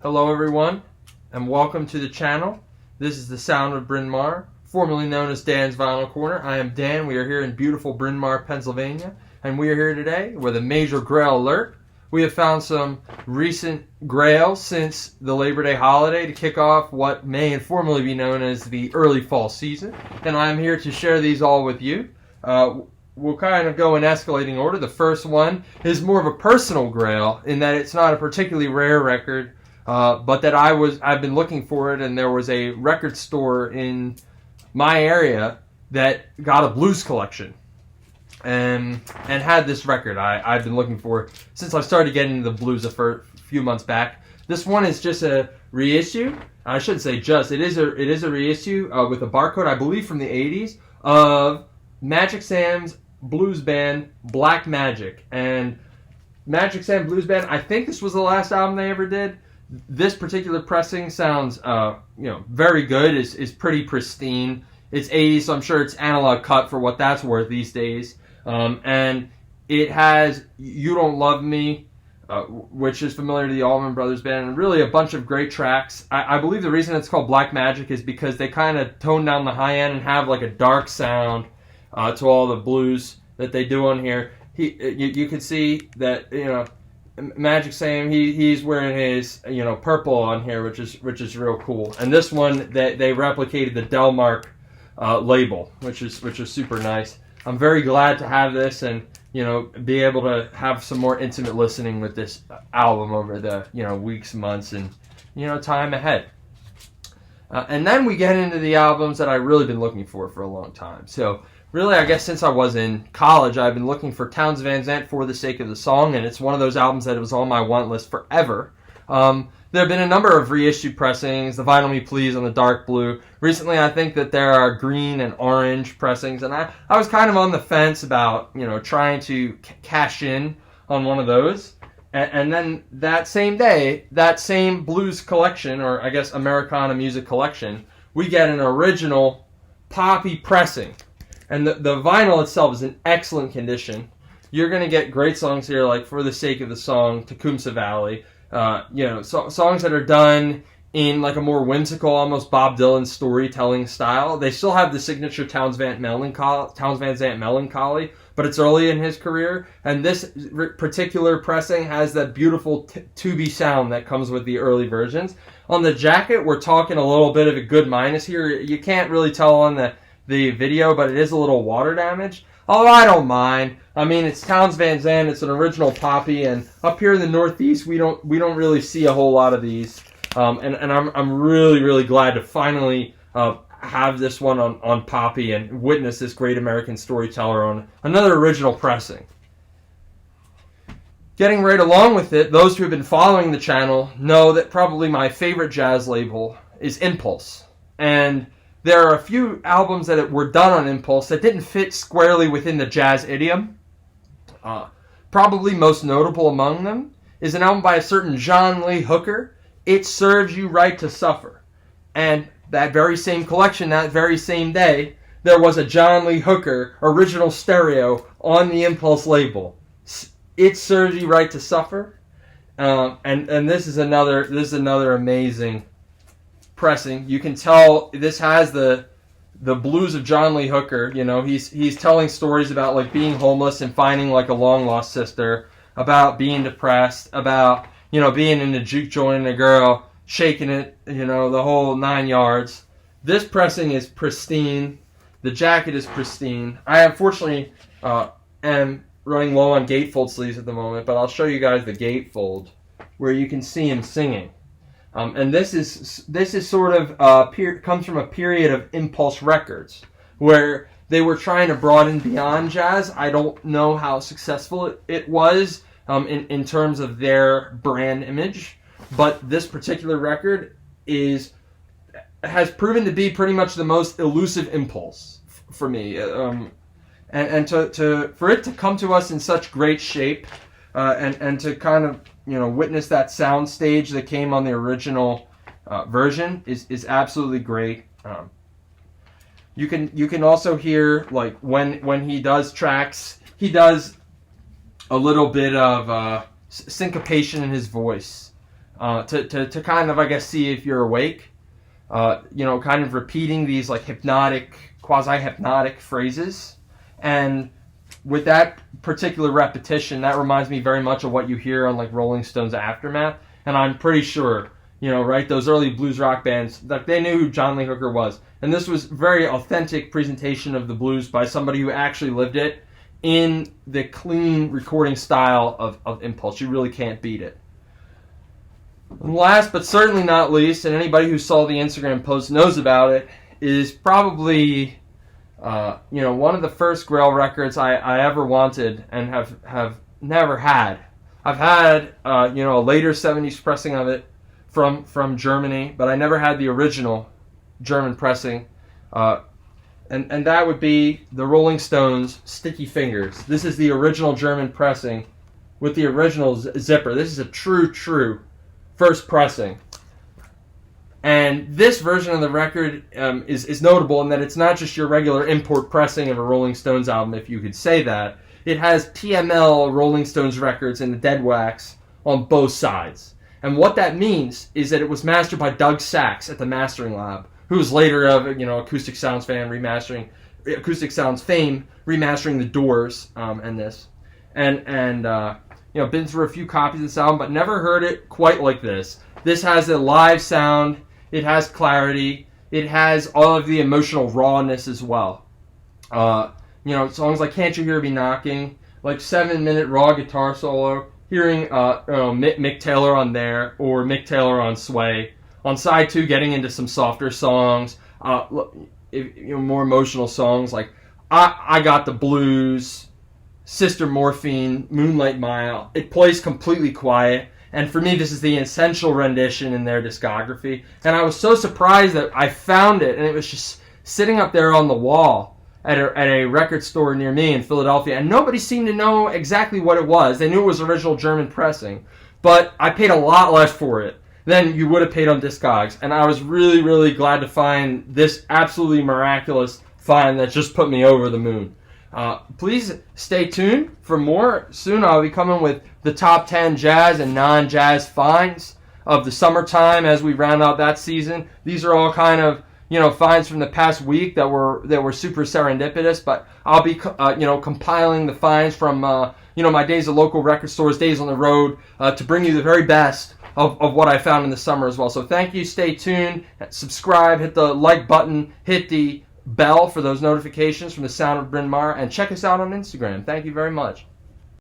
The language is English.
Hello everyone, and welcome to the channel. This is the Sound of Bryn Mawr, formerly known as Dan's Vinyl Corner. I am Dan. We are here in beautiful Bryn Mawr, Pennsylvania, and we are here today with a major Grail alert. We have found some recent Grails since the Labor Day holiday to kick off what may informally be known as the early fall season, and I am here to share these all with you. We'll kind of go in escalating order. The first one is more of a personal Grail in that it's not a particularly rare record, but that I've been looking for it, and there was a record store in my area that got a blues collection and had this record I've been looking for since I started getting into the blues a few months back. This one is just a reissue. I shouldn't say just. It is a reissue with a barcode, I believe, from the 80s of Magic Sam's blues band Black Magic. And Magic Sam Blues Band, I think this was the last album they ever did. This particular pressing sounds very good. Is pretty pristine. It's 80s, so I'm sure it's analog cut for what that's worth these days. And it has You Don't Love Me, which is familiar to the Allman Brothers Band, and really a bunch of great tracks. I believe the reason it's called Black Magic is because they kind of tone down the high end and have like a dark sound to all the blues that they do on here. You can see that, Magic Sam, he's wearing his purple on here, which is real cool. And this one they replicated the Delmark label, which is super nice. I'm very glad to have this and be able to have some more intimate listening with this album over the weeks, months, and time ahead. And then we get into the albums that I've really been looking for a long time. So really, I guess since I was in college, I've been looking for Townes Van Zandt, For the Sake of the Song, and it's one of those albums that was on my want list forever. There have been a number of reissued pressings, the Vinyl Me Please on the dark blue. Recently, I think that there are green and orange pressings, and I was kind of on the fence about, trying to cash in on one of those. And then that same day, that same blues collection, or I guess Americana music collection, we get an original poppy pressing. And the vinyl itself is in excellent condition. You're going to get great songs here like For the Sake of the Song, Tecumseh Valley, songs that are done in like a more whimsical, almost Bob Dylan storytelling style. They still have the signature Townes Van Zandt melancholy, but it's early in his career. And this particular pressing has that beautiful tubey sound that comes with the early versions. On the jacket, we're talking a little bit of a good minus here. You can't really tell on the video, but it is a little water damage. Although I don't mind. I mean, it's Townes Van Zandt. It's an original poppy, and up here in the Northeast, we don't really see a whole lot of these. And I'm really glad to finally have this one on poppy and witness this great American storyteller on another original pressing. Getting right along with it, those who have been following the channel know that probably my favorite jazz label is Impulse, and there are a few albums that were done on Impulse that didn't fit squarely within the jazz idiom. Probably most notable among them is an album by a certain John Lee Hooker, It Serves You Right to Suffer. And that very same collection, that very same day, there was a John Lee Hooker original stereo on the Impulse label. It Serves You Right to Suffer. And this is another amazing pressing. You can tell this has the blues of John Lee Hooker. He's telling stories about like being homeless and finding like a long lost sister, about being depressed, about being in a juke joint and a girl, shaking it, the whole 9 yards. This pressing is pristine. The jacket is pristine. I unfortunately am running low on gatefold sleeves at the moment, but I'll show you guys the gatefold where you can see him singing. And this is sort of comes from a period of Impulse Records where they were trying to broaden beyond jazz. I don't know how successful it was in terms of their brand image, but this particular record has proven to be pretty much the most elusive Impulse for me. And for it to come to us in such great shape, and to kind of witness that sound stage that came on the original version is absolutely great. You can also hear like when he does tracks, he does a little bit of syncopation in his voice. to kind of, I guess, see if you're awake. Kind of repeating these like hypnotic, quasi-hypnotic phrases. And with that particular repetition, that reminds me very much of what you hear on like Rolling Stone's Aftermath. And I'm pretty sure, right, those early blues rock bands, like they knew who John Lee Hooker was. And this was very authentic presentation of the blues by somebody who actually lived it in the clean recording style of Impulse. You really can't beat it. And last but certainly not least, and anybody who saw the Instagram post knows about it, is probably one of the first Grail records I ever wanted and have never had. I've had a later 70s pressing of it from Germany, but I never had the original German pressing. And that would be the Rolling Stones' Sticky Fingers. This is the original German pressing with the original zipper. This is a true first pressing. And this version of the record is notable in that it's not just your regular import pressing of a Rolling Stones album, if you could say that. It has TML Rolling Stones records in the dead wax on both sides. And what that means is that it was mastered by Doug Sachs at the Mastering Lab, who was later of Acoustic Sounds fame remastering The Doors and this. And been through a few copies of this album, but never heard it quite like this. This has a live sound. It has clarity. It has all of the emotional rawness as well. Songs like Can't You Hear Me Knocking, like 7-minute raw guitar solo, hearing Mick Taylor on there, or Mick Taylor on Sway. On side 2, getting into some softer songs, more emotional songs like I Got the Blues, Sister Morphine, Moonlight Mile. It plays completely quiet, and for me this is the essential rendition in their discography. And I was so surprised that I found it, and it was just sitting up there on the wall at a record store near me in Philadelphia, and nobody seemed to know exactly what it was. They knew it was original German pressing, but I paid a lot less for it than you would have paid on Discogs, and I was really, really glad to find this absolutely miraculous find that just put me over the moon. Please stay tuned for more. Soon I'll be coming with the top 10 jazz and non-jazz finds of the summertime as we round out that season. These are all kind of finds from the past week that were super serendipitous, but I'll be compiling the finds from my days at local record stores, days on the road, to bring you the very best of what I found in the summer as well. So thank you, stay tuned, subscribe, hit the like button, hit the bell for those notifications from the Sound of Bryn Mawr, and check us out on Instagram. Thank you very much.